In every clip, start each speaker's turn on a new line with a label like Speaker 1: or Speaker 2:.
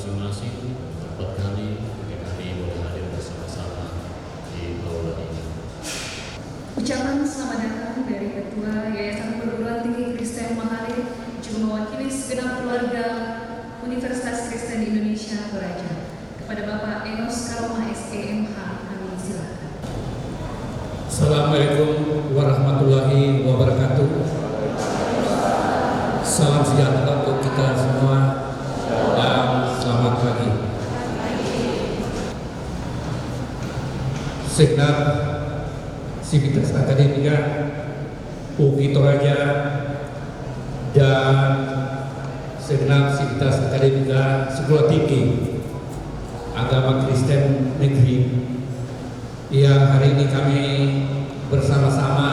Speaker 1: masing-masing, 4 kali kami boleh hadir bersama-sama di aula ini.
Speaker 2: Ucapan selamat datang dari Ketua Yayasan Perguruan Tinggi Kristen Mahalir juga mewakili segenap keluarga Universitas Kristen Indonesia Toraja kepada Bapak Enos Karoma SEMH. Kami silakan.
Speaker 3: Assalamualaikum warahmatullahi wabarakatuh. Salam sejahtera untuk kita semua dan selamat pagi. Segenap Sivitas Akademika UPI Toraja dan segenap Sivitas Akademika Sekolah Tinggi Agama Kristen Negeri yang hari ini kami bersama-sama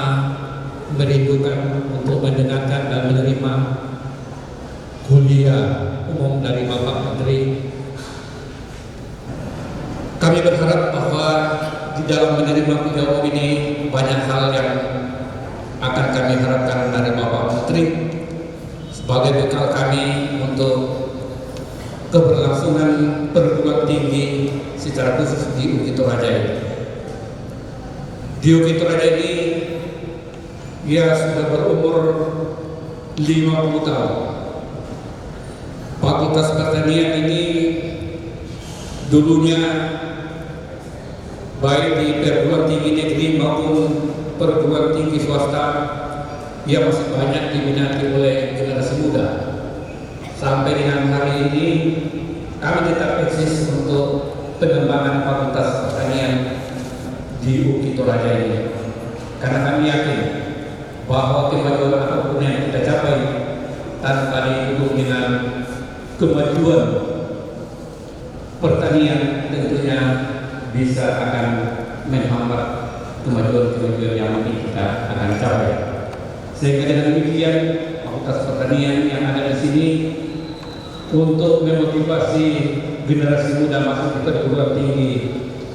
Speaker 3: merindukan untuk mendengarkan dan menerima kuliah umum dari Bapak Menteri. Kami berharap bahwa di dalam menerima kuliah umum ini banyak hal yang akan kami harapkan dari Bapak Menteri sebagai bekal kami untuk keberlangsungan perguruan tinggi secara khusus di UPI Toraja ini. Di UPI Toraja ini ia sudah berumur 50 tahun. Fakultas Pertanian ini dulunya baik di perguruan tinggi negeri maupun perguruan tinggi swasta ia masih banyak diminati oleh generasi muda. Sampai dengan hari ini kami tetap eksis untuk pengembangan Fakultas Pertanian di UPI Toraja ini, karena kami yakin bahwa kemajuan apapun yang kita capai tanpa didukung dengan kemajuan pertanian tentunya bisa akan menghambat kemajuan-kemajuan yang nanti kita akan capai. Sehingga dengan demikian Fakultas Pertanian yang ada di sini untuk memotivasi generasi muda masuk ke perguruan tinggi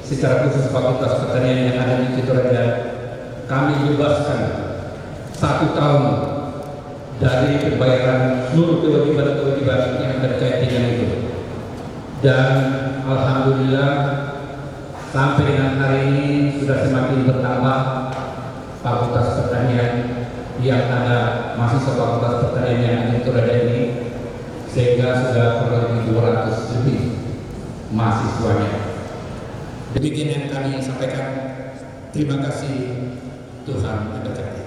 Speaker 3: secara khusus Fakultas Pertanian yang ada di UPI Toraja, kami bebaskan 1 tahun dari pembayaran seluruh kewajiban-kewajiban yang terkait dengan itu. Dan alhamdulillah sampai dengan hari ini sudah semakin bertambah Fakultas Pertanian yang ada mahasiswa Fakultas Pertanian yang ada di Toraja ini, sehingga sudah kurang lebih 200 lebih mahasiswanya. Demikian yang kami sampaikan. Terima kasih, Tuhan memberkati.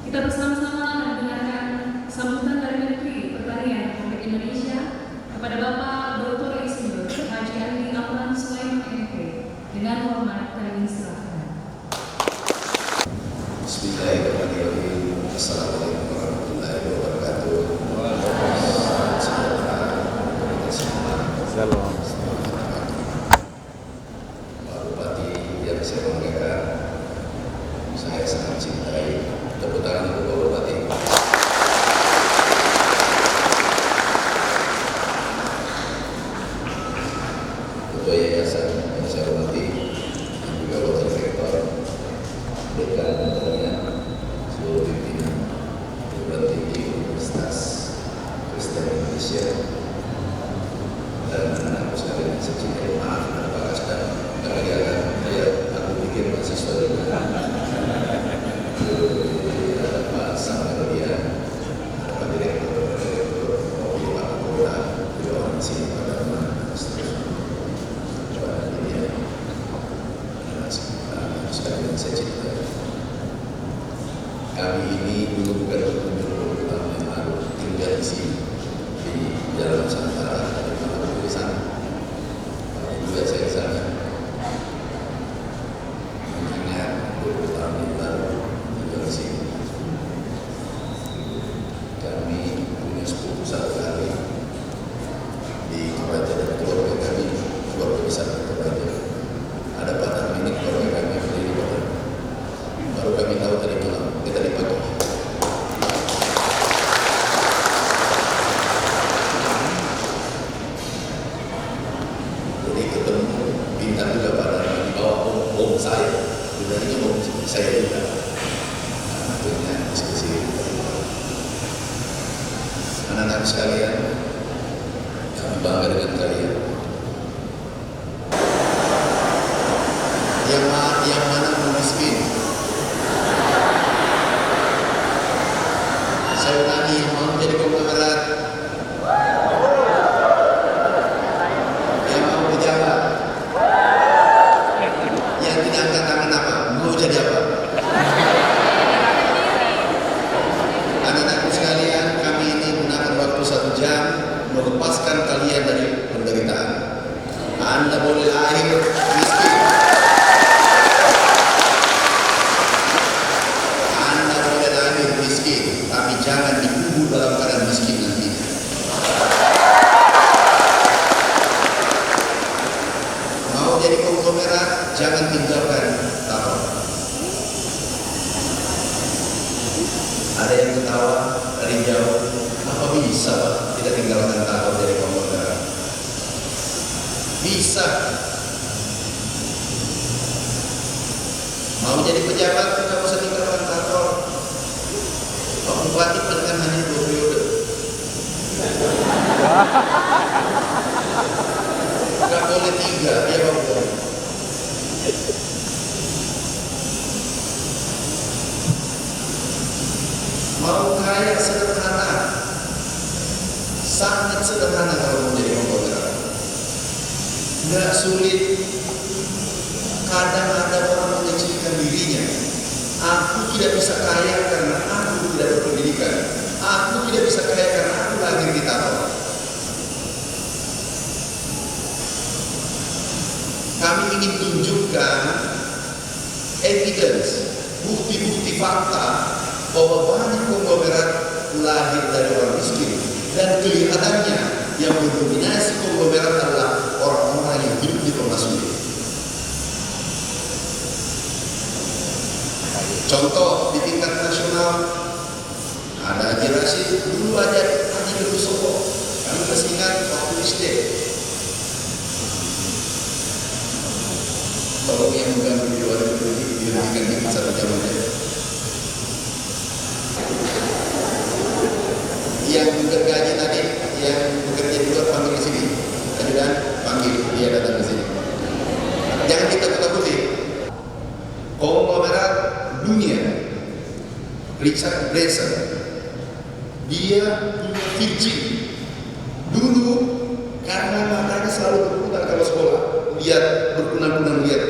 Speaker 2: Kita bersama-sama mendengarkan sambutan dari Menteri Pertanian Republik Indonesia kepada Bapak Dr. Insinyur Haji Andi Amran Sulaiman MP. Dengan hormat kami silakan.
Speaker 4: Bismillahirrahmanirrahim. Assalamualaikum warahmatullahi wabarakatuh.
Speaker 5: Salam.
Speaker 4: Pak Bupati yang saya banggakan, saya sangat cintai. Tepuk tangan untuk Pak Bupati. Ketua Yayasan yang saya hormati, dan juga Wakil Rektor, Dekan Pertanian, seluruh pimpinan perguruan tinggi Universitas Kristen Indonesia, dan anak-anakku sekalian yang saya cintai. Maaf, Pak Kasda, karena dia akan aku pikir mahasiswa juga. Pak Samaria, Pak Direktur, Pak Kapolda, juga orang di sini, Pak Dharma, Pak Didia, sekalian saya cintai. Kami ini dulu bukan berkunjung tahun yang lalu, tinggal di sini di Jalan Nusantara, ada di sana. Juga saya di sana. Mengingat 20 tahun yang lalu tinggal di sini. Kami punya sepupu satu kali di Toraja, dan keluarga kami keluarga besar di Toraja. Ada Pak Tarminik, keluarga kami yang berdiri di Toraja. Baru kami tahu tadi malam, kita dipotong. anak-anak sekalian, kami bangga dengan kalian. Yang mana mau miskin? Saya ulangi, mau jadi konglomerat, yang mau pejabat, yang tidak angkat tangan apa? Mau jadi apa? Anak-anakku sekalian, kami ini gunakan waktu 1 jam melepaskan kalian dari penderitaan. Anda boleh lahir miskin, Anda boleh lahir miskin, tapi jangan dikubur dalam keadaan miskin nantinya. Mau jadi konglomerat, jangan tinggalkan tahun. Ada yang ketawa dari jauh, apa bisa Pak tidak tinggalkan tahun dari konglomerat? Bisa. Mau jadi pejabat, tidak usah tinggalkan kantor. Pak Bupati paling hanya 2 periode. Gak boleh 3, dia Pak Bupati. Mau kaya sederhana, sangat sederhana kalau mau jadi konglomerat. Nggak sulit. Kadang ada orang mengecilkan dirinya. Aku tidak bisa kaya karena aku tidak berpendidikan. Aku tidak bisa kaya karena aku lahir di tanah. Kami ingin tunjukkan evidence, bukti-bukti fakta bahwa banyak konglomerat lahir dari orang miskin, dan kelihatannya yang mendominasi konglomerat adalah orang-orang yang hidup di permasyarakat. Contoh di tingkat nasional ada Haji Rashid, dulu aja Haji Berusopo, kami masih ingat waktu SD. Tolong yang mengganggu di luar itu dihentikan di satu jam aja. Yang gergaji tadi, yang bekerja di luar panggil ke sini. Ajudan panggil, dia datang ke sini. Jangan kita takuti. Konglomerat dunia, Richard Branson, dia punya Virgin. Dulu karena matanya selalu berputar kalau sekolah, lihat berkunang-kunang lihat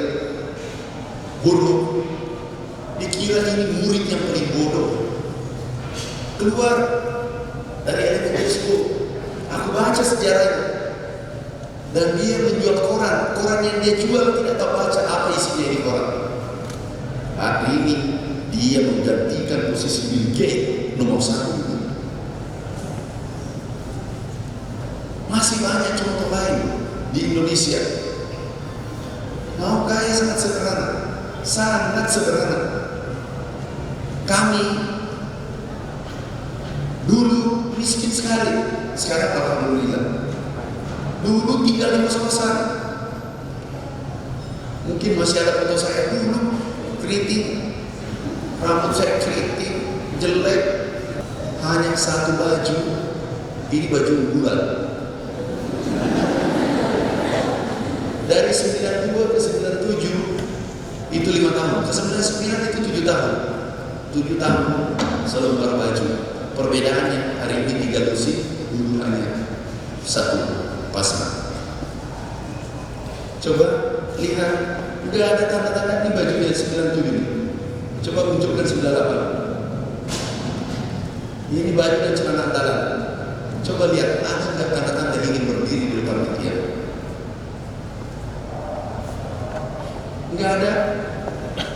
Speaker 4: huruf, dikira ini murid yang paling bodoh. Keluar dari elementary school, aku baca sejarahnya, dan dia menjual koran yang dia jual tidak tahu baca apa isinya di koran. Hari ini dia menggantikan posisi Bill Gates nomor 1. Masih banyak contoh lain di Indonesia. Mau kaya sangat sederhana, sangat sederhana. Kami dulu miskin sekali, sekarang alhamdulillah. Dulu tinggal di kos-kosan, mungkin masih ada foto saya dulu keriting, rambut saya keriting, jelek, hanya 1 baju, ini baju unggulan. Dari 92 ke 97 itu 5 tahun, ke 99 itu 7 tahun. 7 tahun selembar baju. Perbedaannya hari ini 3 lusin, dulu hanya 1 pasang. Coba lihat, nggak ada tanda-tanda di bajunya 97 ini. Coba munculkan 98. Ini baju dan celana andalan. Coba lihat, ada nggak tanda-tanda ingin berdiri di depan media? Nggak ada.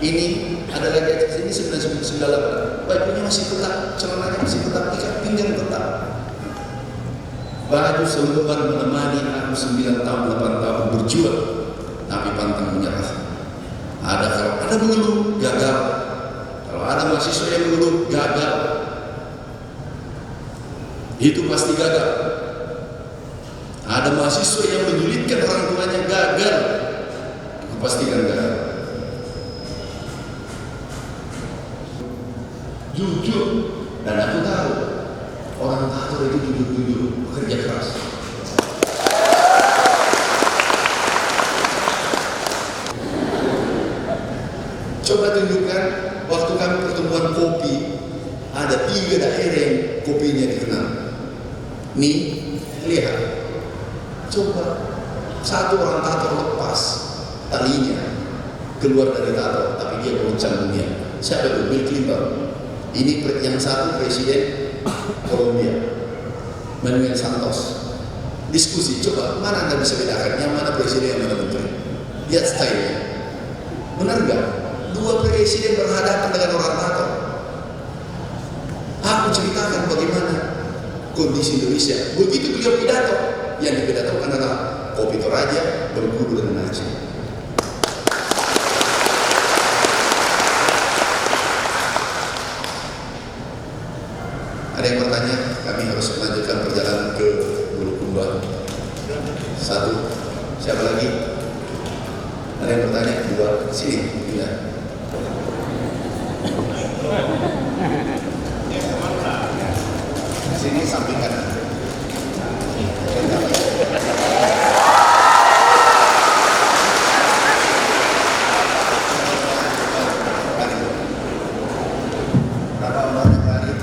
Speaker 4: Ini ada lagi atas ini 98. Bajunya masih tetap, celananya masih tetap, ikat pinggang tetap. Baju selembar menemani aku 9 tahun, 8 tahun berjuang, tapi pantang menyerah. Kalau ada mengeluh, gagal. Kalau ada mahasiswa yang mengeluh, gagal. Itu pasti gagal. Ada mahasiswa yang menyulitkan orang tuanya, gagal. Itu pastikan gagal. Jujur, dan aku tahu Orang tato itu jujur-jujur, bekerja keras. Coba tunjukkan waktu kami pertemuan kopi, ada 3 daerah yang kopinya dikenal. Nih, lihat. Coba satu orang tato lepas talinya keluar dari tato, tapi dia goncang dunia. Siapa itu? Bill Clinton. Ini yang satu presiden Kolombia, Manuel Santos. Diskusi, coba mana Anda bisa bedakan yang mana presiden yang mana menteri? Lihat stylenya. Benar nggak? 2 presiden berhadapan dengan orang tato. Aku ceritakan bagaimana kondisi Indonesia. Begitu beliau pidato, yang dipidatokan adalah kopi Toraja, Bengkulu dan Aceh. Ada yang bertanya? Kami harus melanjutkan perjalanan ke Bulukumba. 1, siapa lagi? Ada yang bertanya? 2, sini, pindah. Sini samping kanan. Berapa orang hari?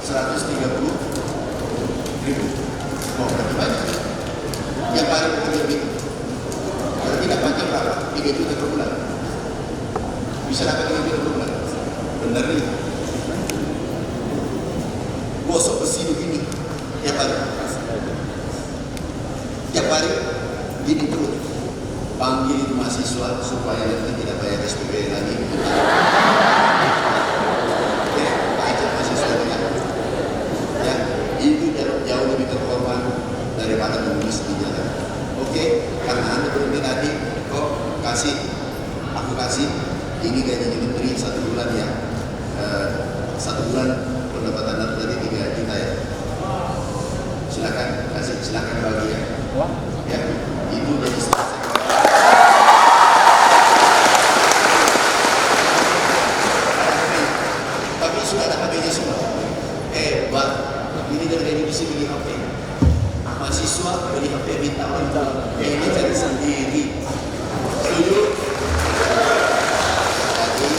Speaker 4: 130.000. Oh, berarti banyak. Yang hari bekerja lebih. Berarti dapatnya berapa? 3 juta per bulan. Bisa dapat 3 juta per bulan. Benar nih. Gosok besi begini tiap hari gini terus. Panggil itu mahasiswa supaya nanti tidak bayar SPP lagi. Ya, ajak mahasiswa ya, itu jauh lebih terhormat daripada menulis di jalan. Oke, karena Anda berhenti tadi kok aku kasih ini gaji menteri 1 bulan ya, 1 bulan pendapatan Anda tadi 3 juta ya. Silakan bagi ya. Ya, itu jadi selesai. Tapi sudah ada HP-nya semua. Hebat. Ini dari divisi beli HP. Mahasiswa beli HP minta. Ini cari sendiri. Setuju? Jadi,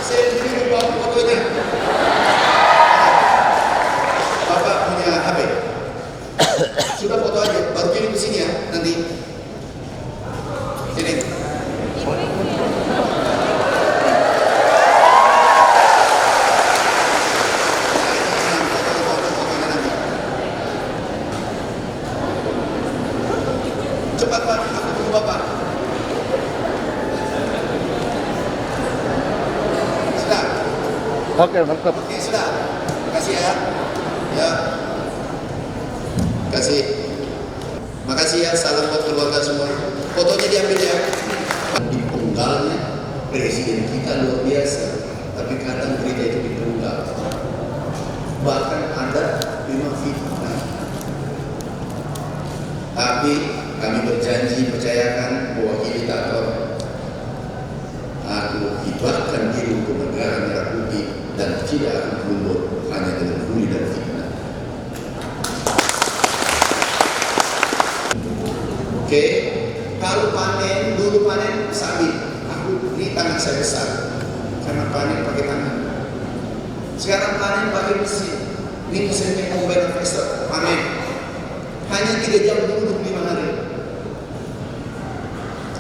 Speaker 4: saya begini bawa fotonya. Bapak punya HP? Sudah foto aja, baru kirim ke sini ya nanti. Sini. Cepat Pak, aku tunggu Bapak. Sudah?
Speaker 5: Oke, mantap.
Speaker 4: Oke, sudah. Makasih ya. Ya. Makasih ya, salam buat keluarga semua. Fotonya diambil ya. Dipenggalnya presiden kita luar biasa, tapi kadang berita itu dipenggal. Bahkan ada memang fitnah. Tapi kami berjanji percayakan bahwa diktator aku hibahkan diri untuk negara merah putih dan tidak akan mundur hanya dengan bully dan fitnah. Oke, kalau panen, dulu panen sabit. Ini tangan saya besar karena panen pakai tangan. Sekarang panen pakai mesin. Ini mesinnya combine harvester, panen. Hanya 3 jam dulu 25 hari.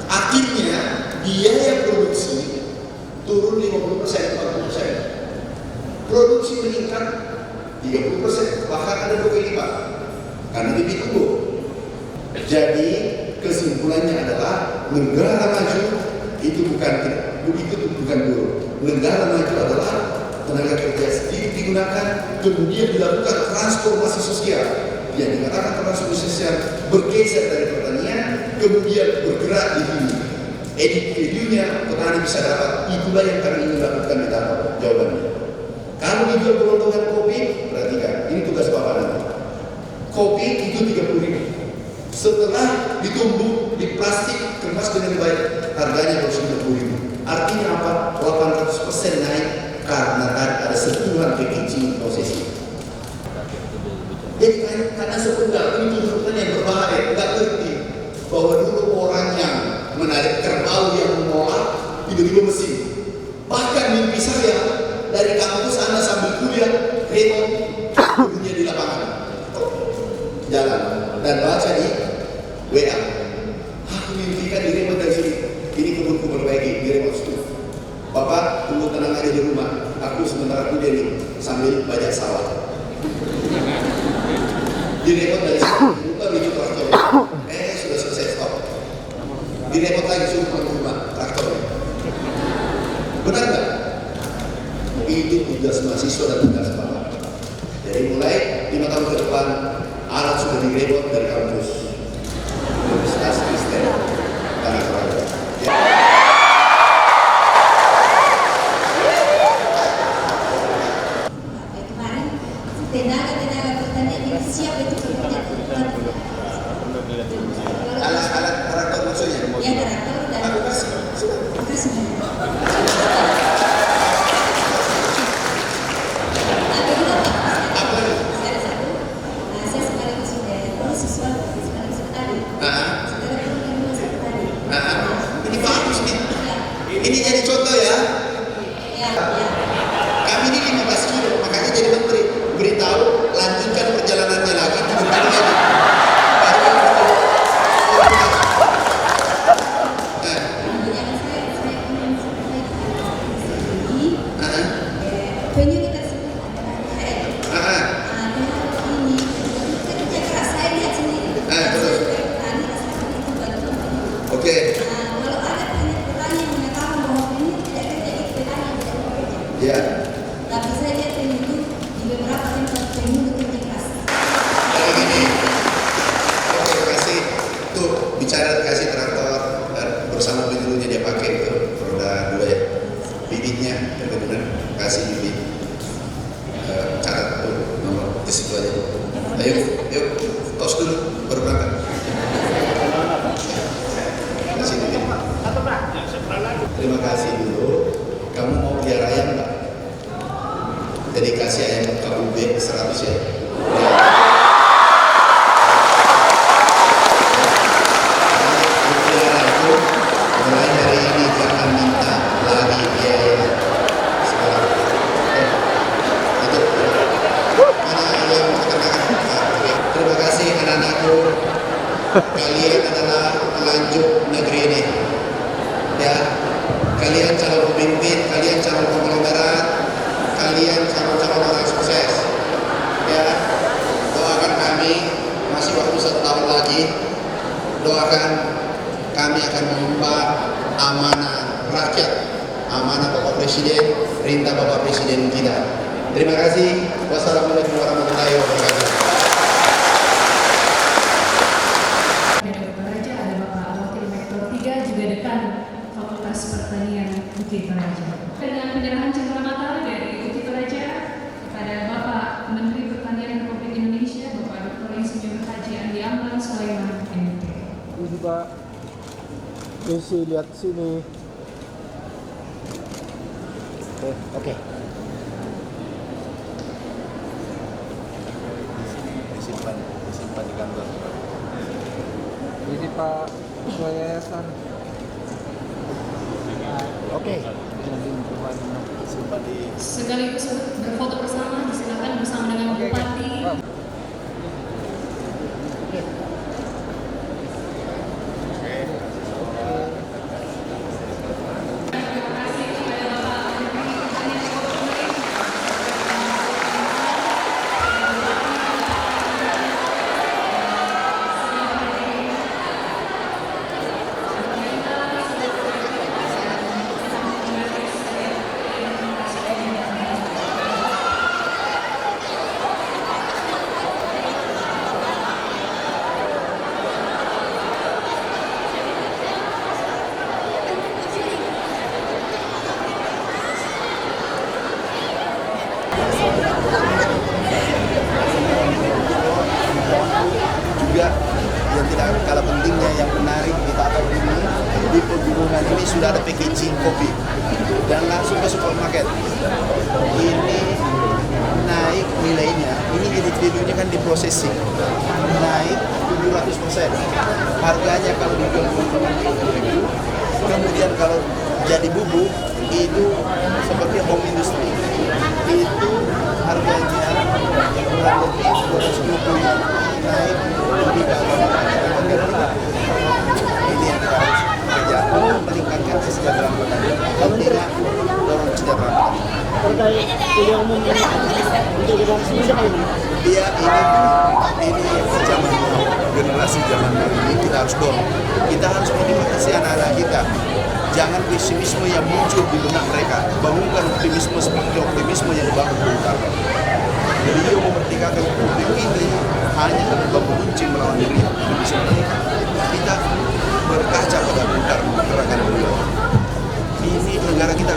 Speaker 4: Akhirnya biaya produksi turun 50%, 40%. Produksi meningkat 30%, bahkan ada 2 kali lipat karena lebih tumbuh. Jadi kesimpulannya adalah negara maju itu bukan buruk. Negara maju adalah tenaga kerja sedikit digunakan, kemudian dilakukan transformasi sosial. Yang dikatakan transformasi sosial bergeser dari pertanian, kemudian bergerak di hulu. Edit value-nya petani bisa dapat. Itulah yang kami ingin lakukan di Tato. Jawabannya. Kalau dijual gelondongan kopi, perhatikan, ini tugas Bapak nanti. Kopi itu 30.000. Setelah ditumbuk di plastik kemas dengan baik, harganya 290.000. Artinya apa? 800% naik karena kan ada sentuhan kekincing prosesi. Jadi karena sepenggal ini tuntutan yang berbahaya, tidak ngerti bahwa dulu orang yang menarik kerbau yang menolak tiba-tiba mesin. Bahkan mimpi saya dari kampus Anda sambil kuliah, remote dunia di lapangan, jalan dan baca di WA. Aku mimpikan di remote dari sini. Ini kebunku perbaiki di remote studio. Bapak tunggu tenang aja di rumah. Aku sementara kuliah nih sambil bajak sawah. Di remote dari sini, buka biju traktor. Sudah selesai stop. Di remote lagi suruh ke rumah traktor. Benar nggak? Itu tugas mahasiswa dan tugas bapak. Jadi mulai 5 tahun ke depan, alat sudah di remote dari kampus Universitas Kristen Tanah Toraja.
Speaker 6: Tenaga pertanian yang siap itu bekerja.
Speaker 4: Alat traktor maksudnya?
Speaker 6: Ya traktor dan
Speaker 4: Aku kasih.
Speaker 6: kasih. Ada juga Pak.
Speaker 4: Apa?
Speaker 6: Saya ada satu. Nah, saya sekarang sudah siswa sekarang sekretari. Sekarang program dua sekretari.
Speaker 4: Ini bagus nih. Ini jadi contoh ya.
Speaker 6: Ya.
Speaker 4: Kami ini 15 kilo, makanya jadi menteri. Beritahu, lanjutkan perjalanannya lagi, bukan lagi.
Speaker 6: Yang saya ingin sampaikan ini, venue kita sebut adalah THR. THR ini kerja keras saya lihat sendiri.
Speaker 4: Terus?
Speaker 6: Tadi rasakan itu bantuan venue.
Speaker 4: Oke.
Speaker 6: Kalau ada petani yang mengatakan bahwa venue tidak kerja, itu petani yang tidak bekerja.
Speaker 4: Ya.
Speaker 6: Tapi saya lihat venue itu di beberapa tempat venue bekerja keras.
Speaker 4: Kayak gini. Oke, kasih. Tuh, bicara kasih traktor bersama penjurunya dia pakai itu roda 2 ya. Bibitnya, benar kasih bibit. Catat tuh nomor di situ aja. Ayo, yuk, tos dulu, baru berangkat. Kasih bibit. Terima kasih dulu. Kamu mau pelihara ayam nggak? Jadi kasih ayam KUB 100 ya. Pelihara itu mulai dari ini jangan minta lagi biaya. Sekarang itu mana yang oke. Terima kasih anak-anakku. Kalian adalah pelanjut negeri ini. Ya, kalian calon pemimpin, kalian calon konglomerat, kalian calon-calon orang sukses. Ya, doakan kami, masih waktu 1 tahun lagi. Doakan kami akan mengemban amanah rakyat, amanah Bapak Presiden, perintah Bapak Presiden kita. Terima kasih. Wassalamualaikum warahmatullahi wabarakatuh.
Speaker 2: Dari Toraja ada Bapak Wakil Rektor 3 juga dekan Fakultas Pertanian UKI Toraja. Dengan penyerahan cenderamata dari UKI Toraja kepada Bapak Menteri Pertanian Republik Indonesia, Bapak Dr. Insinyur Haji Andi Amran Sulaiman MT.
Speaker 5: Ini Pak. Isi lihat sini. Oke.
Speaker 4: Disimpan di kantor.
Speaker 5: Ini Pak Ketua Yayasan. Oke.
Speaker 4: Simpan di
Speaker 2: Sekaligus berfoto bersama, disilakan bersama dengan Bupati.
Speaker 4: juga yang tidak kalah pentingnya yang menarik di tahap ini
Speaker 7: di pegunungan ini sudah ada packaging kopi dan langsung ke supermarket. Ini naik nilainya, ini individunya kan diprosesing, naik 700%. Harganya kalau dijual 20.000, kemudian kalau jadi bubuk itu seperti home industry, itu harganya kurang lebih 250, naik lebih ke ini yang kita harus kerja untuk meningkatkan kesejahteraan petani. Kalau tidak, dorong kesejahteraan petani.
Speaker 5: Terkait kuliah umum ini untuk generasi muda ini.
Speaker 7: Iya, ini zaman generasi zaman ini kita harus dorong. Kita harus motivasi anak-anak kita. Jangan pesimisme yang muncul di benak mereka. Bangunkan optimisme seperti optimisme yang dibangun Bung Karno. Beliau memerdekakan republik ini hanya dengan kunci melawan Indonesia merdeka. Kita berkaca pada Bung Karno, gerakan beliau. Ini negara kita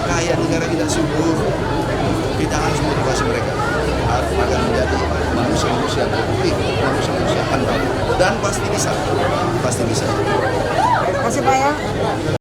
Speaker 7: kaya, negara kita subur. Kita harus motivasi mereka agar menjadi manusia-manusia produktif, manusia-manusia handal, dan pasti bisa, pasti bisa.
Speaker 5: Terima kasih Pak ya.